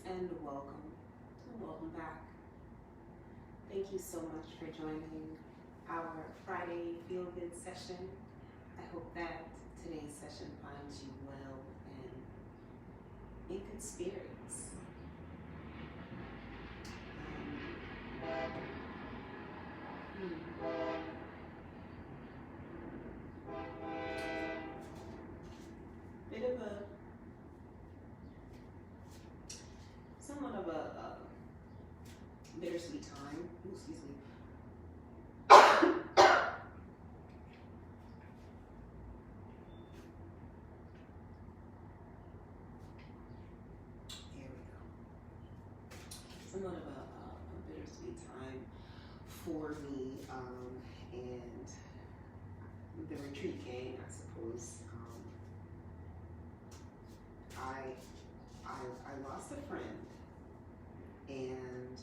and welcome. Welcome back. Thank you so much for joining our Friday Feel Good session. I hope that today's session finds you well and in good spirits. Bit of a somewhat of a bittersweet time. Ooh, excuse me. Here we go. Somewhat of a bittersweet time for me, and the retreat gang, I suppose. I lost a friend, and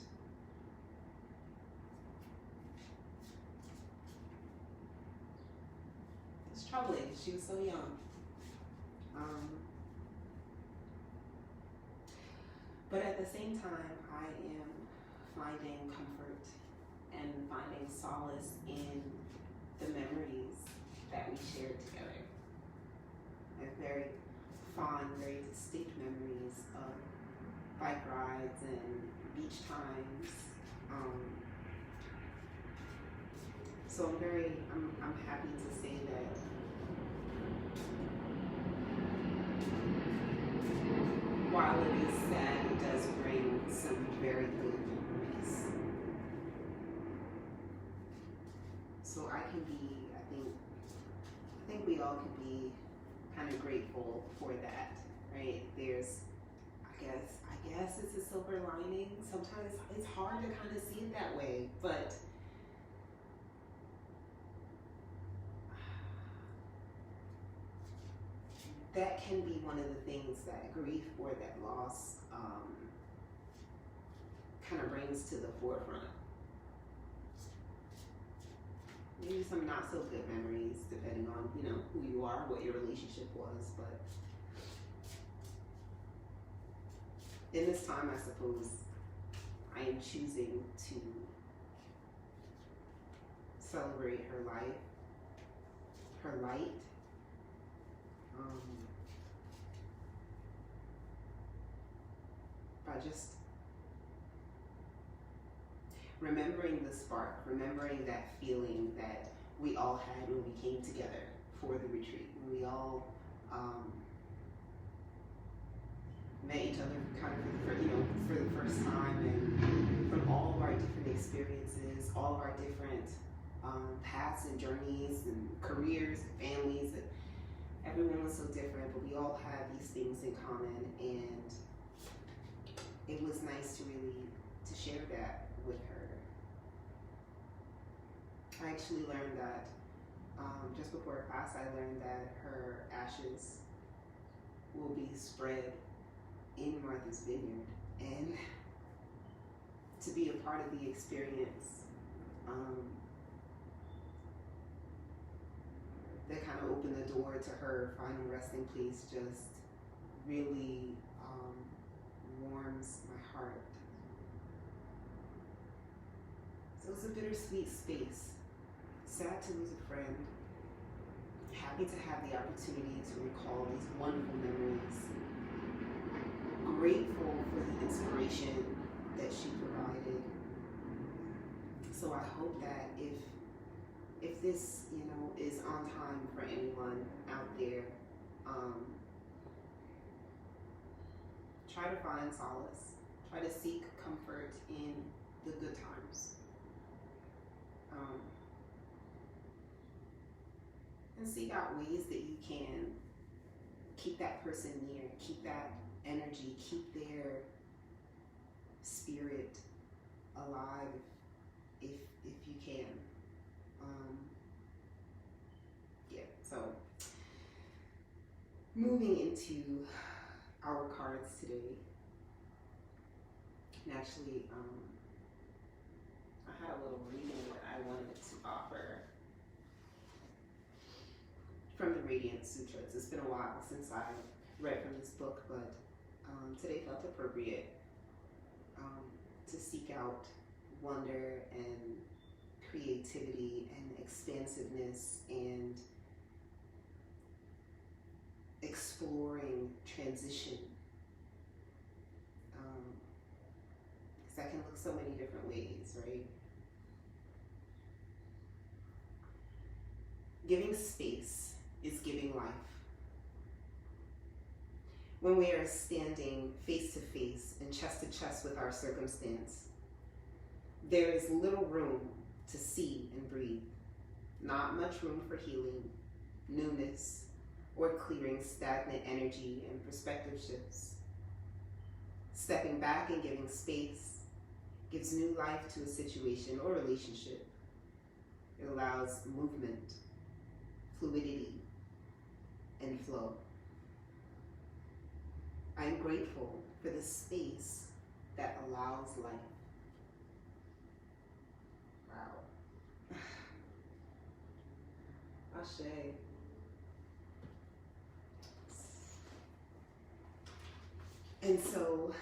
it's troubling. She was so young. But at the same time, I am finding comfort and finding solace in the memories that we shared together. And very fond, very distinct memories of bike rides and beach times. So I'm happy to say that while it is sad, it does bring some very good memories. So I think we all can be kind of grateful for that, right? There's, I guess it's a silver lining. Sometimes it's hard to kind of see it that way, but that can be one of the things that grief or that loss kind of brings to the forefront. Maybe some not so good memories, depending on, who you are, what your relationship was, but in this time, I suppose, I am choosing to celebrate her life, her light, by just remembering the spark, remembering that feeling that we all had when we came together for the retreat. When we all met each other kind of for the first time, and from all of our different experiences, all of our different paths and journeys and careers and families, and everyone was so different, but we all had these things in common, and it was nice to share that with her. I actually learned that just before class, I learned that her ashes will be spread in Martha's Vineyard, and to be a part of the experience that kind of opened the door to her final resting place just really warms my heart. So it's a bittersweet space. Sad to lose a friend. Happy to have the opportunity to recall these wonderful memories. Grateful for the inspiration that she provided. So I hope that if this, is on time for anyone out there, try to find solace. Try to seek comfort in the good times. And seek out ways that you can keep that person near, keep that energy, keep their spirit alive if you can. So moving into our cards today, and actually I had a little reading that I wanted to offer from the Radiant Sutras. It's been a while since I read from this book, but today felt appropriate. to seek out wonder and creativity and expansiveness and exploring transition. Because that can look so many different ways, right? Giving space is giving life. When we are standing face to face and chest to chest with our circumstance, there is little room to see and breathe. Not much room for healing, newness, or clearing stagnant energy and perspective shifts. Stepping back and giving space gives new life to a situation or relationship. It allows movement, fluidity, and flow. I am grateful for the space that allows life. Wow. Ashe. And so,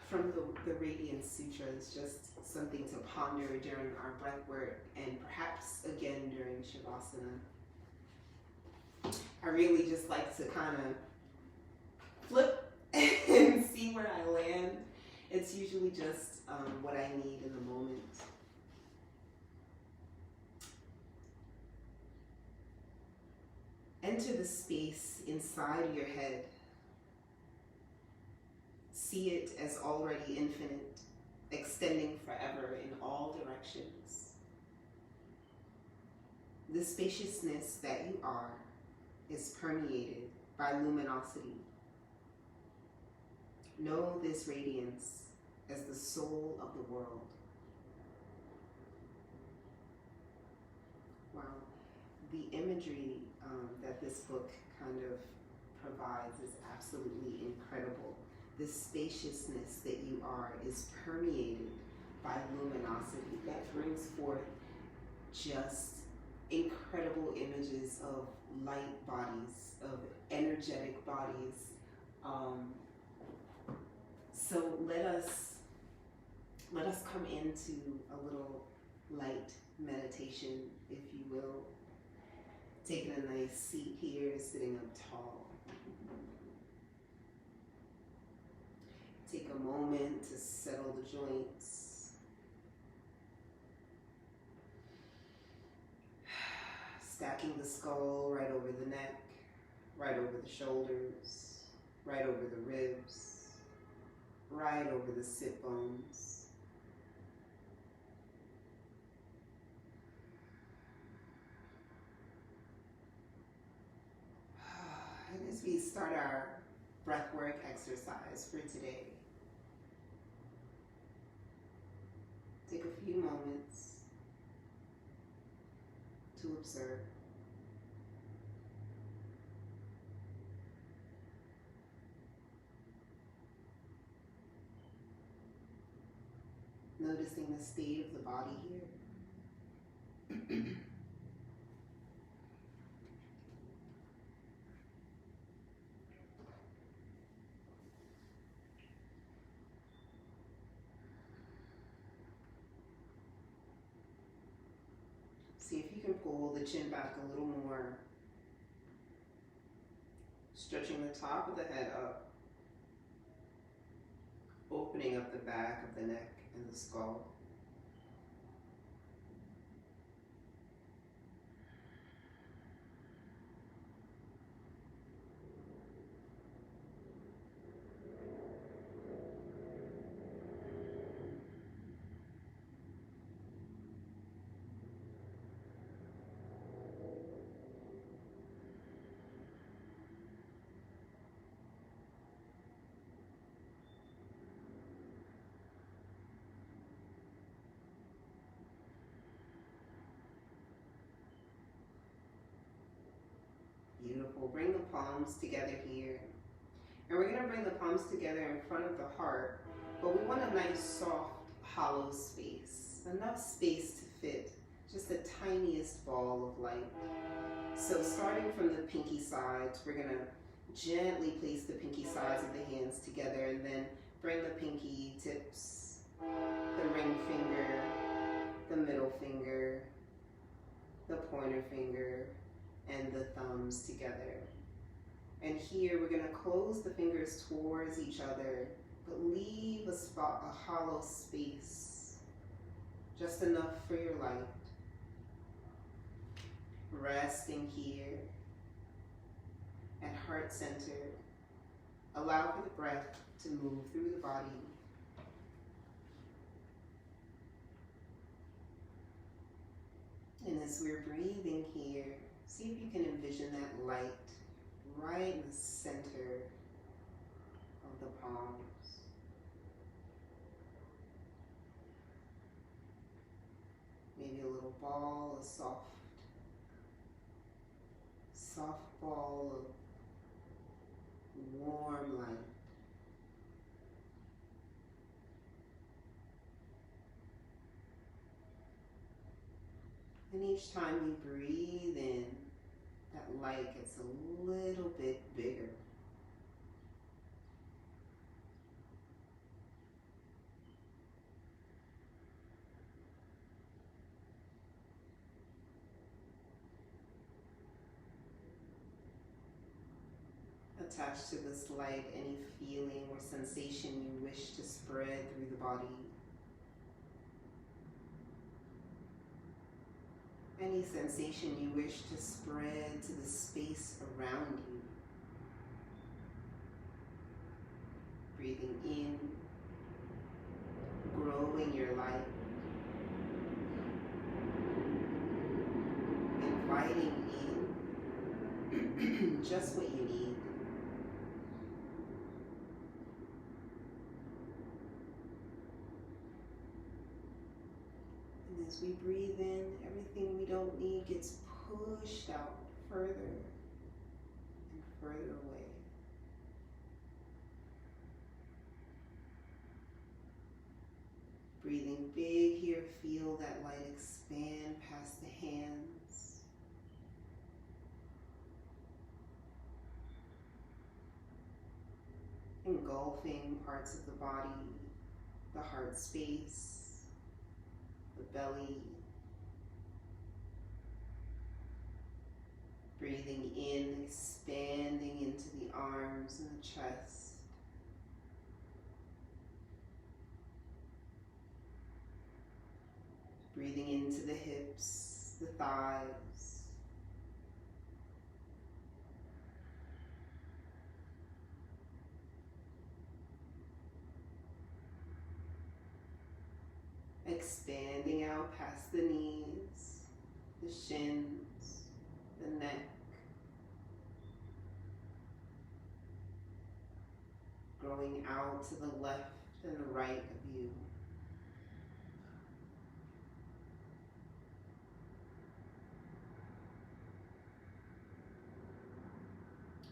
from the Radiance Sutra is just something to ponder during our breath work and perhaps again during Shavasana. I really just like to kind of flip and see where I land. It's usually just what I need in the moment. Enter the space inside your head. See it as already infinite, extending forever in all directions. The spaciousness that you are is permeated by luminosity. Know this radiance as the soul of the world. Wow. The imagery that this book kind of provides is absolutely incredible. The spaciousness that you are is permeated by luminosity that brings forth just incredible images of light bodies, of energetic bodies. So let us come into a little light meditation, if you will. Taking a nice seat here, sitting up tall. Take a moment to settle the joints. Stacking the skull right over the neck, right over the shoulders, right over the ribs, right over the sit bones. And as we start our breathwork exercise for today, take a few moments to observe. Noticing the state of the body here. See if you can pull the chin back a little more, stretching the top of the head up, opening up the back of the neck and the skull. Beautiful. Bring the palms together here. And we're going to bring the palms together in front of the heart, but we want a nice, soft, hollow space. Enough space to fit just the tiniest ball of light. So starting from the pinky sides, we're going to gently place the pinky sides of the hands together and then bring the pinky tips the ring finger, the middle finger, the pointer finger, and the thumbs together. And here we're going to close the fingers towards each other, but leave a spot, a hollow space, just enough for your light. Resting here at heart center. Allow for the breath to move through the body. And as we're breathing here, see if you can envision that light right in the center of the palms. Maybe a little ball, a soft ball of warm light. And each time you breathe in, that light gets a little bit bigger. Attach to this light any feeling or sensation you wish to spread through the body. Any sensation you wish to spread to the space around you. Breathing in, growing your light. Inviting in just what you need. And as we breathe in, everything we don't need gets pushed out further and further away. Breathing big here, feel that light expand past the hands. Engulfing parts of the body, the heart space, the belly. Breathing in, expanding into the arms and the chest. Breathing into the hips, the thighs. Expanding out past the knees, the shins, the neck. Growing out to the left and the right of you.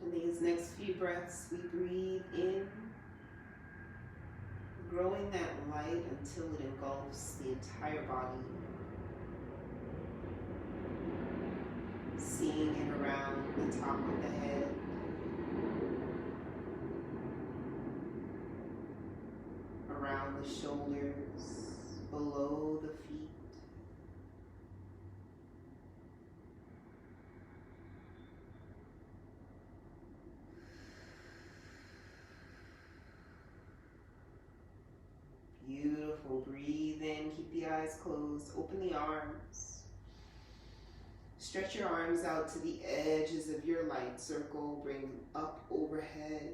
In these next few breaths, we breathe in, growing that light until it engulfs the entire body. Seeing it around the top of the head. Around the shoulders, below the feet. Beautiful. Breathe in, keep the eyes closed, open the arms. Stretch your arms out to the edges of your light circle, bring them up overhead.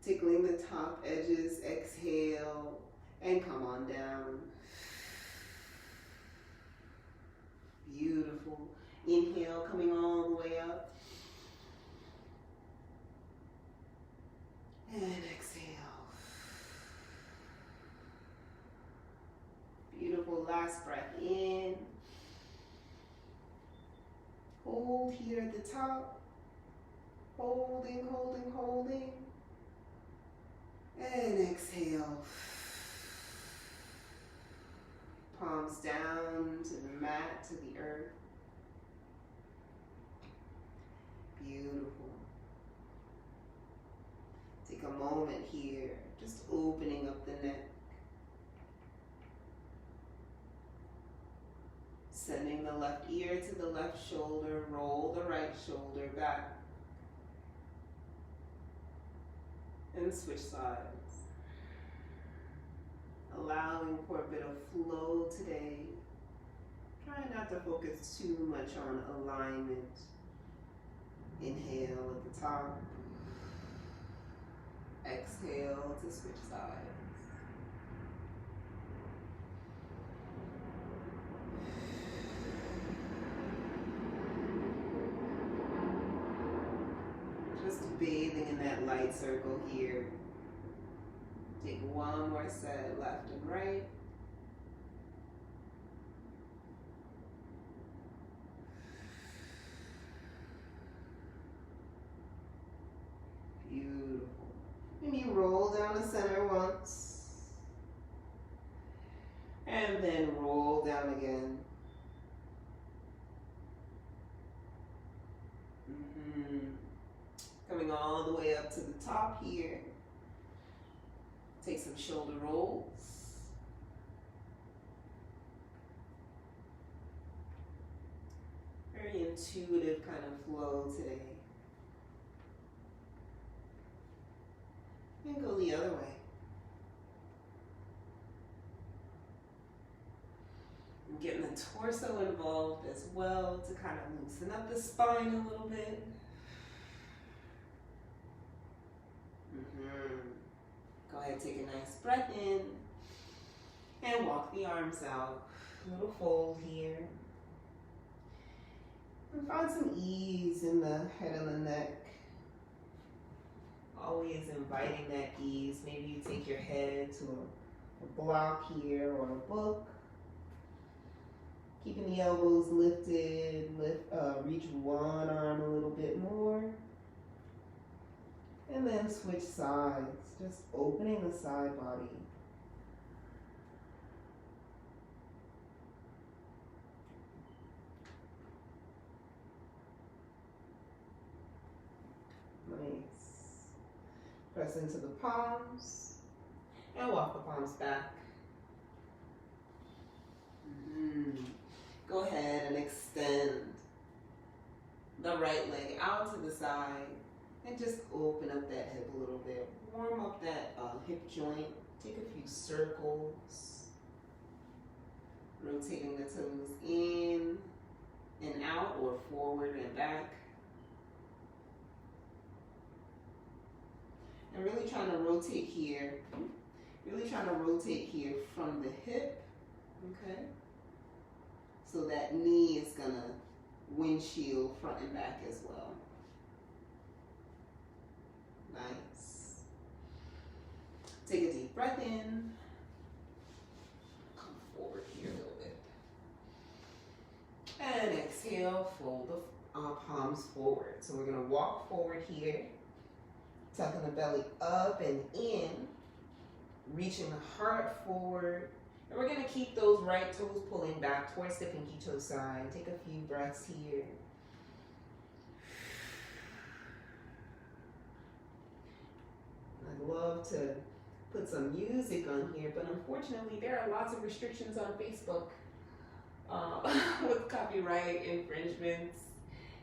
Tickling the top edges, exhale, and come on down. Beautiful. Inhale, coming all the way up. And exhale. Beautiful. Last breath in. Hold here at the top. Holding, holding, holding. And exhale. Palms down to the mat, to the earth. Beautiful. Take a moment here Just opening up the neck. Sending the left ear to the left shoulder, roll the right shoulder back. And switch sides. Allowing for a bit of flow today. Try not to focus too much on alignment. Inhale at the top. Exhale to switch sides. Just bathing in that light circle here. Take one more set, left and right. Beautiful. And you roll down the center once. And then roll down again. Coming all the way up to the top here. Take some shoulder rolls. Very intuitive kind of flow today. And go the other way. I'm getting the torso involved as well to kind of loosen up the spine a little bit. Go ahead, take a nice breath in and walk the arms out. A little fold here. And find some ease in the head of the neck. Always inviting that ease. Maybe you take your head to a block here or a book. Keeping the elbows lifted. Reach one arm a little bit more. And then switch sides, just opening the side body. Nice. Press into the palms and walk the palms back. Go ahead and extend the right leg out to the side. And just open up that hip a little bit. Warm up that hip joint. Take a few circles. Rotating the toes in and out or forward and back. And really trying to rotate here. Really trying to rotate here from the hip. Okay? So that knee is going to windshield front and back as well. Nice. Take a deep breath in. Come forward here a little bit. And exhale, fold the palms forward. So we're going to walk forward here. Tucking the belly up and in. Reaching the heart forward. And we're going to keep those right toes pulling back towards the pinky toe side. Take a few breaths here. I'd love to put some music on here, but unfortunately there are lots of restrictions on Facebook with copyright infringements,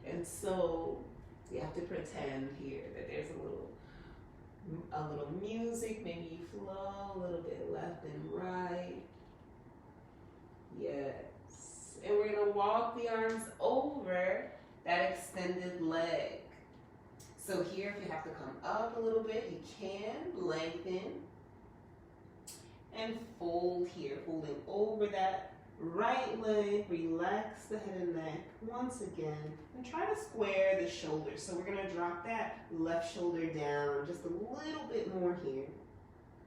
and so we have to pretend here that there's a little music, maybe flow a little bit left and right. Yes, and we're gonna walk the arms over that extended leg. So here, if you have to come up a little bit, you can lengthen and fold here, folding over that right leg. Relax the head and neck once again, and try to square the shoulders. So we're gonna drop that left shoulder down just a little bit more here.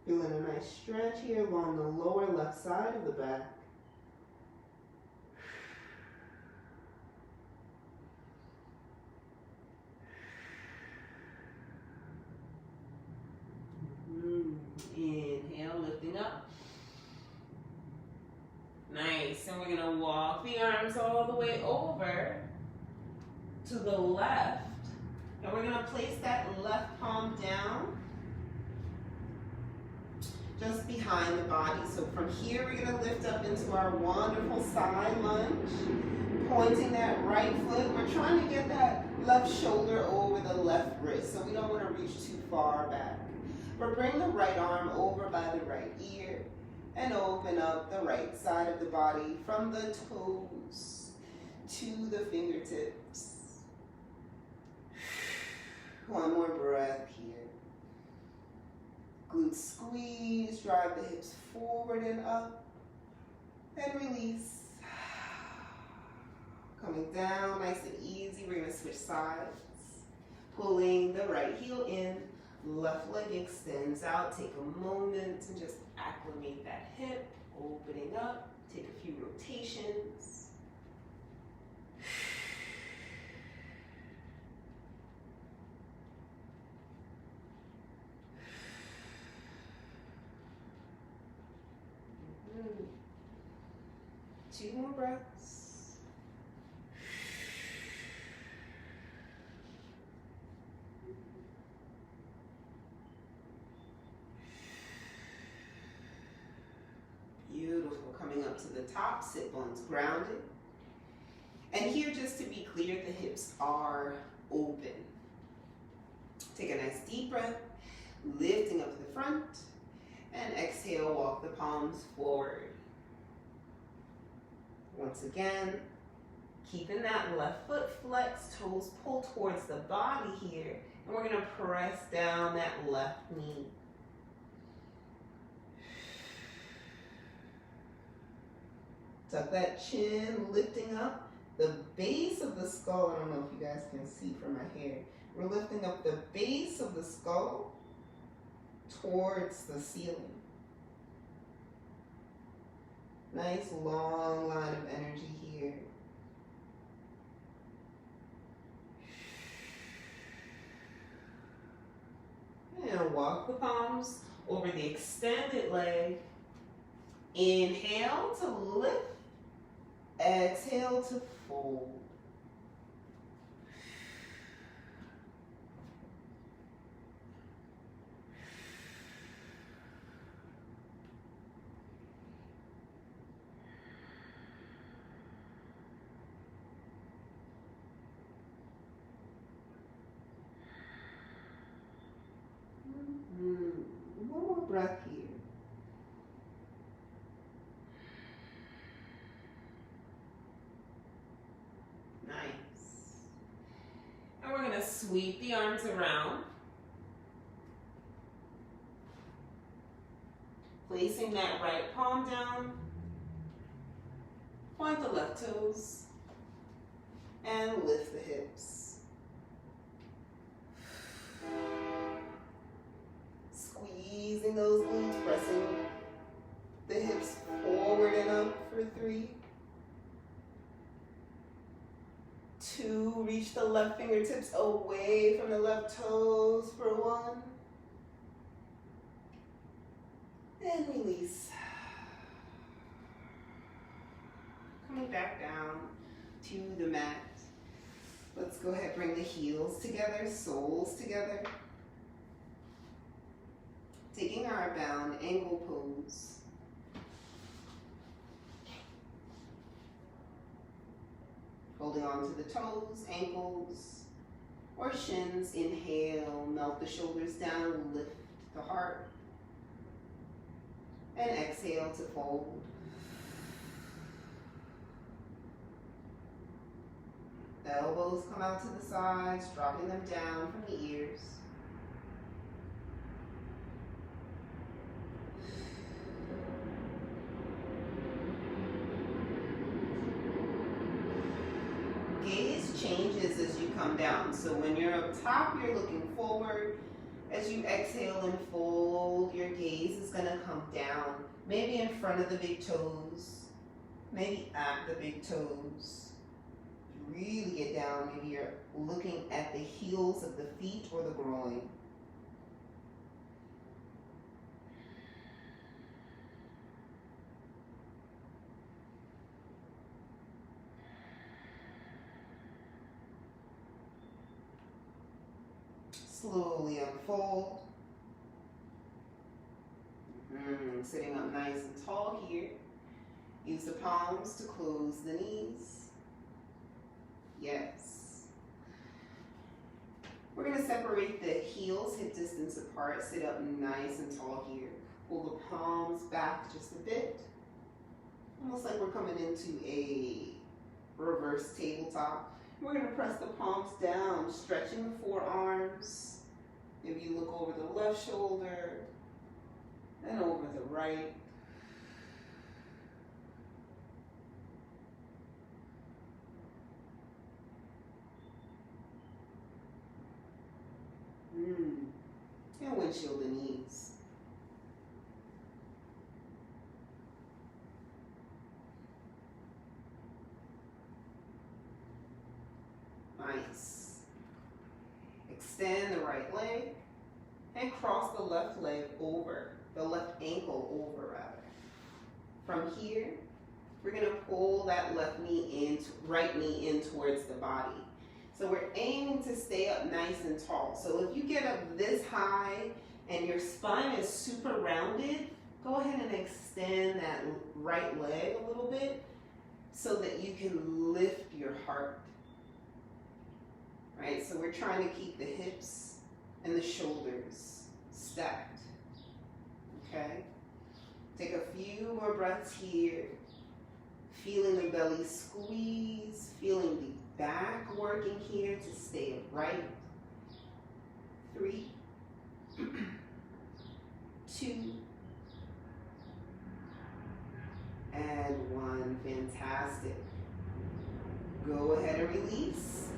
Feeling a nice stretch here along the lower left side of the back. Inhale, lifting up. Nice, and we're gonna walk the arms all the way over to the left. And we're gonna place that left palm down just behind the body. So from here, we're going to lift up into our wonderful side lunge, pointing that right foot. We're trying to get that left shoulder over the left wrist, so we don't want to reach too far back. But bring the right arm over by the right ear and open up the right side of the body from the toes to the fingertips. One more breath here. Glutes squeeze, drive the hips forward and up, and release. Coming down nice and easy, we're going to switch sides. Pulling the right heel in, left leg extends out. Take a moment and just acclimate that hip, opening up. Take a few rotations. Two more breaths. Beautiful. Coming up to the top, sit bones grounded. And here, just to be clear, the hips are open. Take a nice deep breath, lifting up to the front, and exhale, walk the palms forward. Once again, keeping that left foot flexed, toes pull towards the body here, and we're going to press down that left knee. Tuck that chin, lifting up the base of the skull. I don't know if you guys can see from my hair. We're lifting up the base of the skull towards the ceiling. Nice long line of energy here. And walk the palms over the extended leg. Inhale to lift. Exhale to fold. One more breath here. Nice. And we're going to sweep the arms around, placing that right palm down, point the left toes, and lift the hips. Squeezing those glutes, pressing the hips forward and up for 3. 2, reach the left fingertips away from the left toes for 1. And release. Coming back down to the mat. Let's go ahead and bring the heels together, soles together. Taking our bound angle pose. Holding on to the toes, ankles, or shins. Inhale, melt the shoulders down, lift the heart. And exhale to fold. The elbows come out to the sides, dropping them down from the ears. Gaze changes as you come down. So when you're up top, you're looking forward. As you exhale and fold, your gaze is going to come down. Maybe in front of the big toes. Maybe at the big toes. Really get down. Maybe you're looking at the heels of the feet or the groin. Slowly unfold. Sitting up nice and tall here. Use the palms to close the knees. Yes. We're going to separate the heels hip distance apart. Sit up nice and tall here. Pull the palms back just a bit. Almost like we're coming into a reverse tabletop. We're going to press the palms down, stretching the forearms. If you look over the left shoulder, and over the right. And windshield the knees. Nice. Extend the right leg and cross the left leg over, the left ankle over rather. From here, we're going to pull that left knee in, right knee in towards the body. So we're aiming to stay up nice and tall. So if you get up this high and your spine is super rounded, go ahead and extend that right leg a little bit so that you can lift your heart. Right? So we're trying to keep the hips and the shoulders stacked. Okay? Take a few more breaths here. Feeling the belly squeeze, feeling the back working here to stay upright. 3, 2, and 1. Fantastic. Go ahead and release.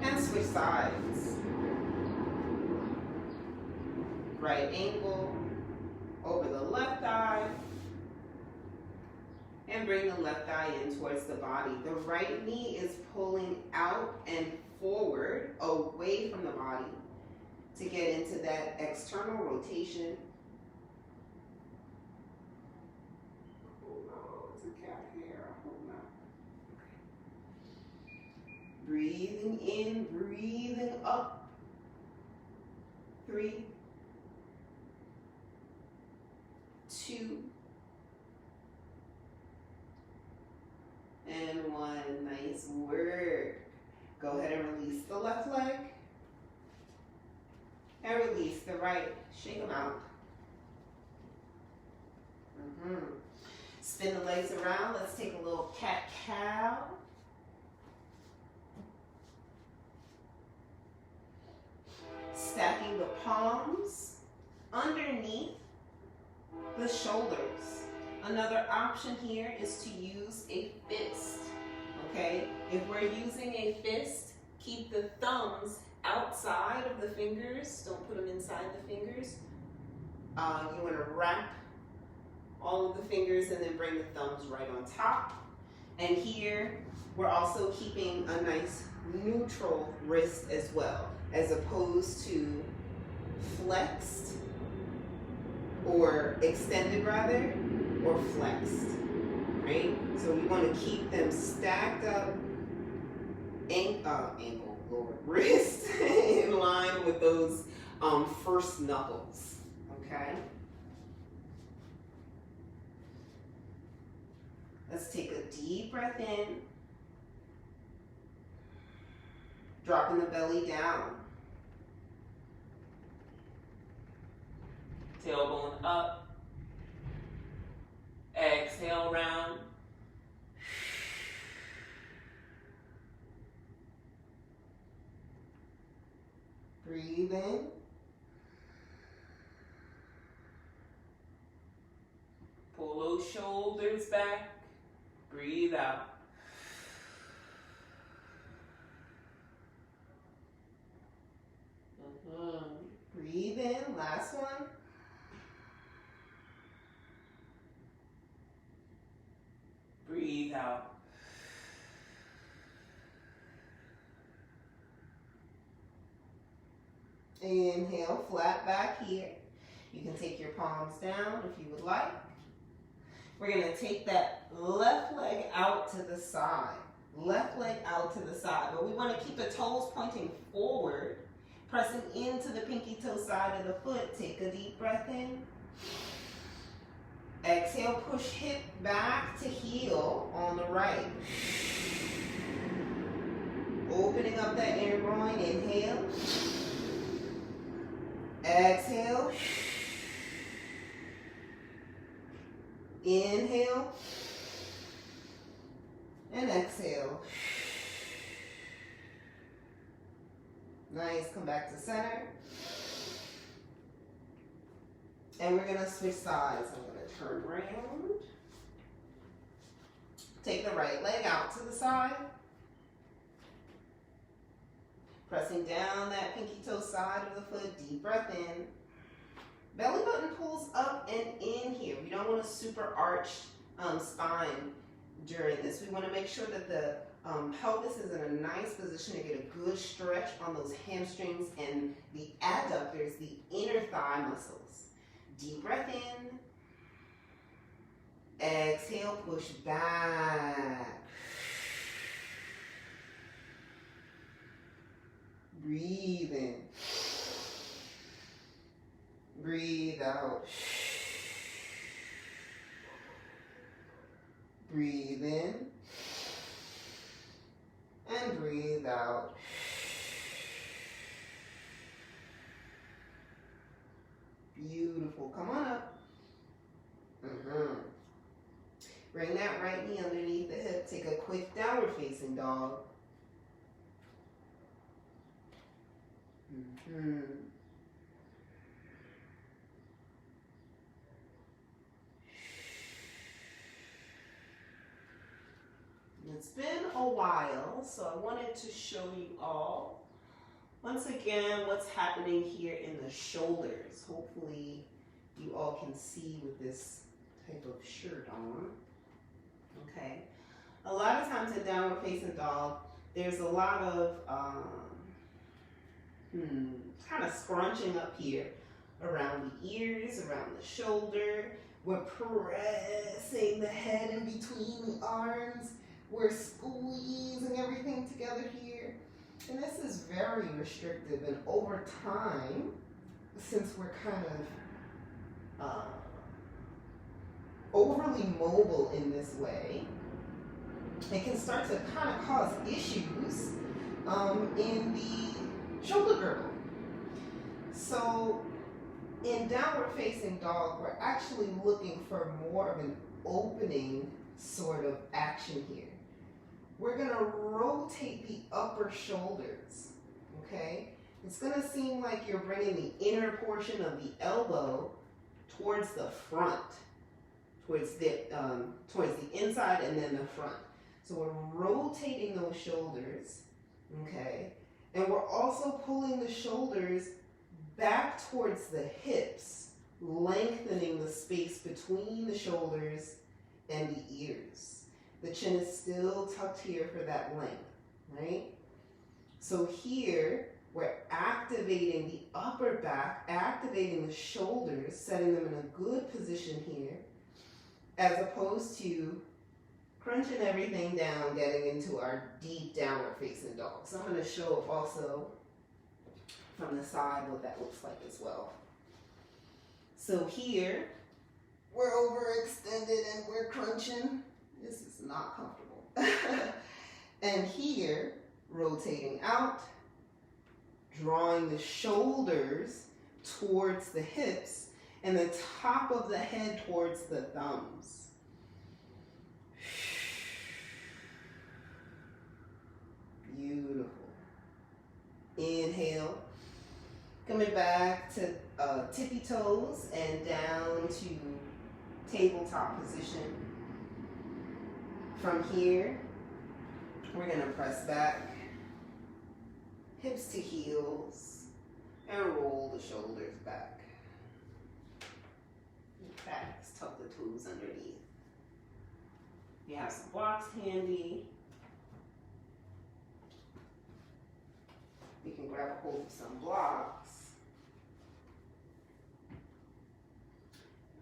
And switch sides. Right ankle over the left thigh. And bring the left thigh in towards the body. The right knee is pulling out and forward, away from the body, to get into that external rotation. Oh no, it's a cat hair. I hope not. Okay. Breathing in, breathing up. 3, 2, and 1. Nice work. Go ahead and release the left leg. And release the right. Shake them out. Spin the legs around. Let's take a little cat-cow. Stacking the palms underneath the shoulders. Another option here is to use a fist, okay? If we're using a fist, keep the thumbs outside of the fingers. Don't put them inside the fingers. You want to wrap all of the fingers and then bring the thumbs right on top. And here, we're also keeping a nice neutral wrist as well, as opposed to flexed or extended rather, or flexed, right? So we want to keep them stacked up, ankle, lower wrist, in line with those first knuckles, okay? Let's take a deep breath in, dropping the belly down. Tailbone up. Exhale, round. Breathe in. Pull those shoulders back. Breathe out. Breathe in. Last one. Breathe out. Inhale, flat back here. You can take your palms down if you would like. We're going to take that left leg out to the side. Left leg out to the side. But we want to keep the toes pointing forward, pressing into the pinky toe side of the foot. Take a deep breath in. Exhale, push hip back to heel on the right. Opening up that inner groin, inhale. Exhale. Inhale. And exhale. Nice, come back to center. And we're gonna switch sides. I'm gonna turn around. Take the right leg out to the side. Pressing down that pinky toe side of the foot, deep breath in. Belly button pulls up and in here. We don't want a super arched spine during this. We want to make sure that the pelvis is in a nice position to get a good stretch on those hamstrings and the adductors, the inner thigh muscles. Deep breath in. Exhale, push back. Breathe in. Breathe out. Breathe in. And breathe out. Beautiful. Come on up. Bring that right knee underneath the hip. Take a quick downward facing dog. It's been a while, so I wanted to show you all, once again, what's happening here in the shoulders. Hopefully you all can see with this type of shirt on. Okay. A lot of times in downward facing dog, there's a lot of kind of scrunching up here around the ears, around the shoulder. We're pressing the head in between the arms. We're squeezing everything together here. And this is very restrictive. And over time, since we're kind of overly mobile in this way, it can start to kind of cause issues in the shoulder girdle. So in downward facing dog, we're actually looking for more of an opening sort of action here. We're gonna rotate the upper shoulders, okay? It's gonna seem like you're bringing the inner portion of the elbow towards the front, towards the inside and then the front. So we're rotating those shoulders, okay? And we're also pulling the shoulders back towards the hips, lengthening the space between the shoulders and the ears. The chin is still tucked here for that length, right? So here, we're activating the upper back, activating the shoulders, setting them in a good position here, as opposed to crunching everything down, getting into our deep downward facing dog. So I'm going to show also from the side what that looks like as well. So here, we're overextended and we're crunching. This is not comfortable. And here, rotating out, drawing the shoulders towards the hips and the top of the head towards the thumbs. Beautiful. Inhale. Coming back to tippy toes and down to tabletop position. From here, we're going to press back, hips to heels, and roll the shoulders back. Back, tuck the toes underneath. You have some blocks handy. You can grab a hold of some blocks.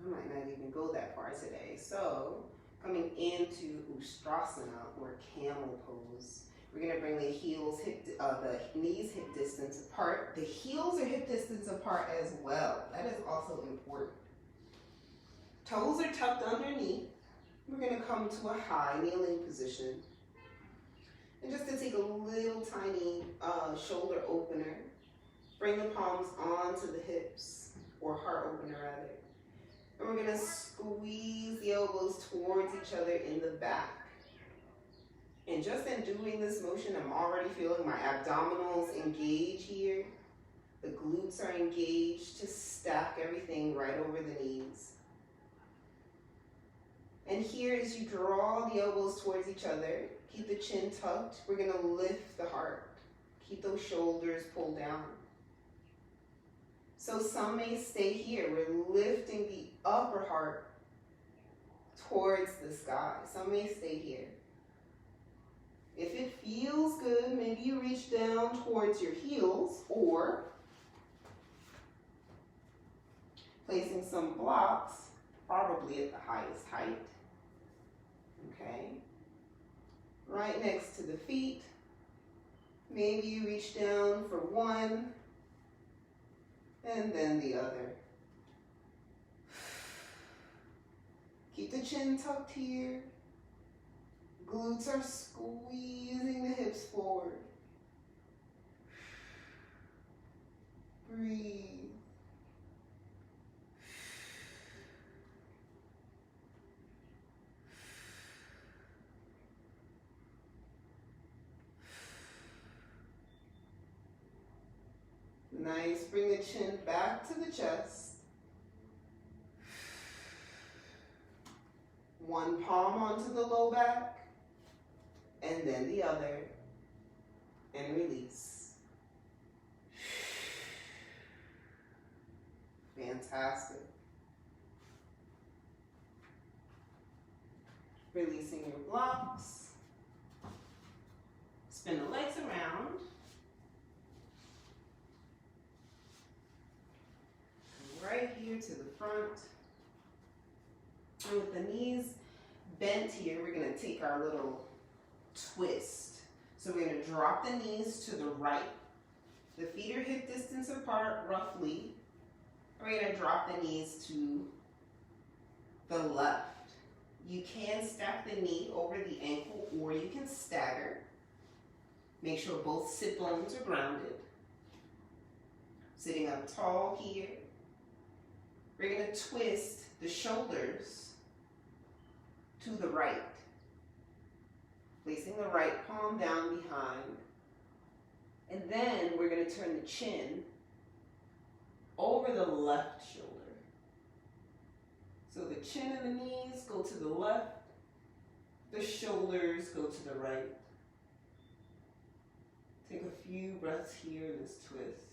I might not even go that far today. So, coming into Ustrasana, or camel pose. We're going to bring the heels, the knees hip distance apart. The heels are hip distance apart as well. That is also important. Toes are tucked underneath. We're going to come to a high kneeling position. And just to take a little tiny shoulder opener, bring the palms onto the hips, or heart opener rather. And we're going to squeeze the elbows towards each other in the back. And just in doing this motion, I'm already feeling my abdominals engage here. The glutes are engaged to stack everything right over the knees. And here, as you draw the elbows towards each other, keep the chin tucked. We're going to lift the heart. Keep those shoulders pulled down. So some may stay here. We're lifting the upper heart towards the sky. Some may stay here. If it feels good, maybe you reach down towards your heels, or placing some blocks, probably at the highest height. Okay? Right next to the feet. Maybe you reach down for one, and then the other. Keep the chin tucked here. Glutes are squeezing the hips forward. Breathe. Nice. Bring the chin back to the chest. One palm onto the low back, and then the other, and release. Fantastic. Releasing your blocks. Spin the legs around. Right here to the front. And with the knees bent here, we're going to take our little twist. So we're going to drop the knees to the right. The feet are hip distance apart, roughly. We're going to drop the knees to the left. You can stack the knee over the ankle, or you can stagger. Make sure both sit bones are grounded. Sitting up tall here. We're going to twist the shoulders to the right. Placing the right palm down behind. And then we're going to turn the chin over the left shoulder. So the chin and the knees go to the left. The shoulders go to the right. Take a few breaths here in this twist.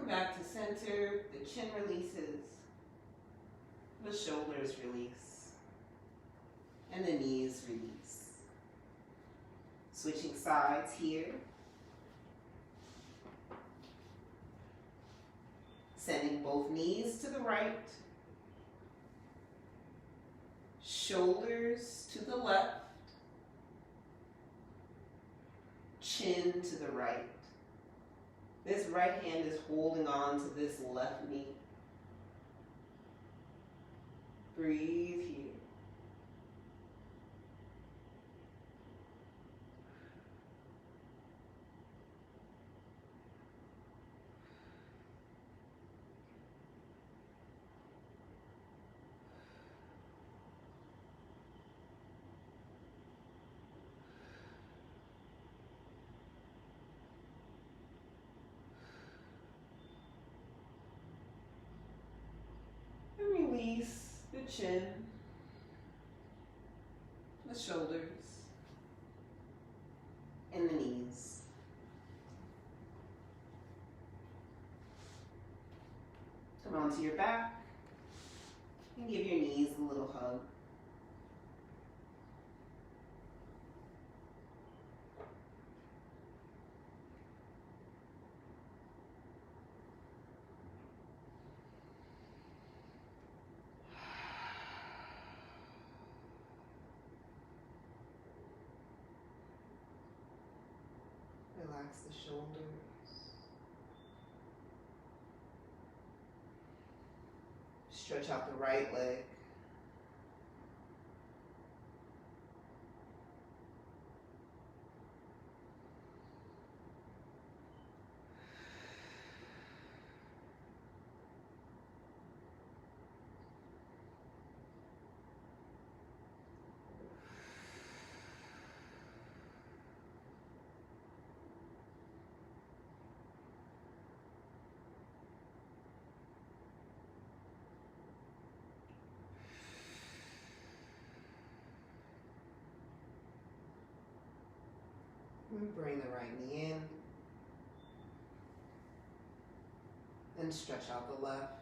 Back to center, the chin releases, the shoulders release, and the knees release. Switching sides here. Sending both knees to the right, shoulders to the left, chin to the right. This right hand is holding on to this left knee. Breathe here. Release the chin, the shoulders, and the knees. Come onto your back and give your knees a little hug. Relax the shoulders. Stretch out the right leg. And bring the right knee in. And stretch out the left.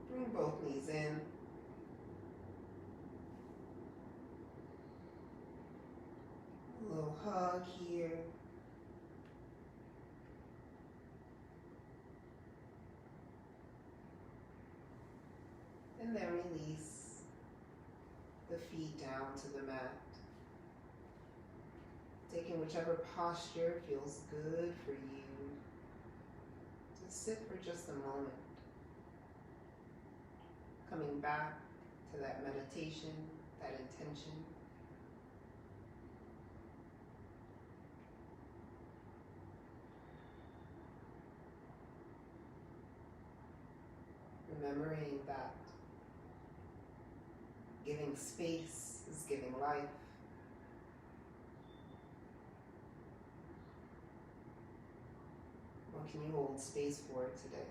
Bring both knees in. A little hug here. And then release the feet down to the mat. Taking whichever posture feels good for you. Just sit for just a moment. Coming back to that meditation, that intention. Remembering that giving space is giving life. What can you hold space for today?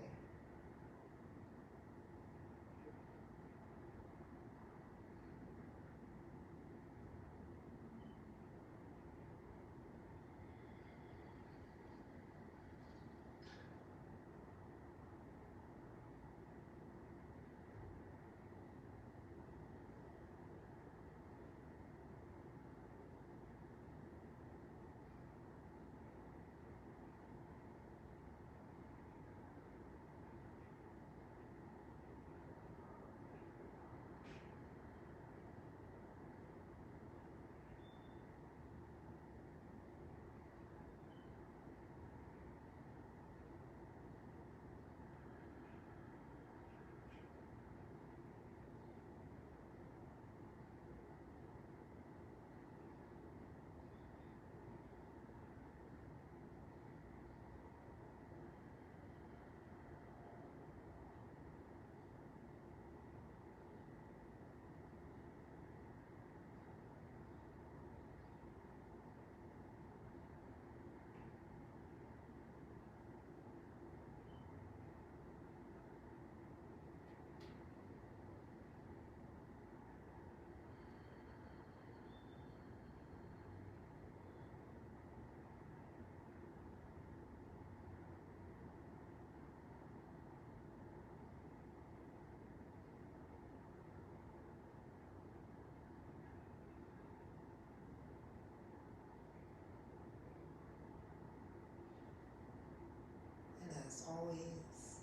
As always,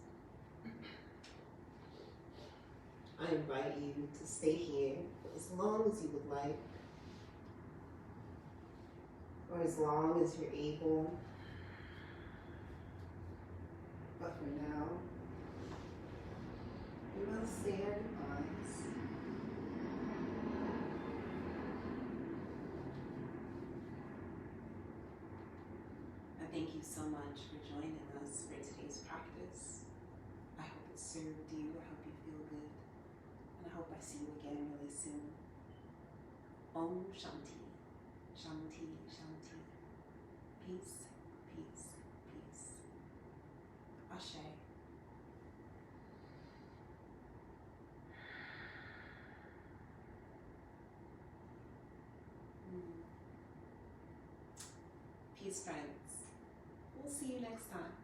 I invite you to stay here for as long as you would like, or as long as you're able. But for now, we will say our goodbyes. Thank you so much for joining us for today's practice. I hope it served you. I hope you feel good. And I hope I see you again really soon. Om Shanti. Shanti, Shanti. Peace, peace, peace. Ashe. his strengths. We'll see you next time.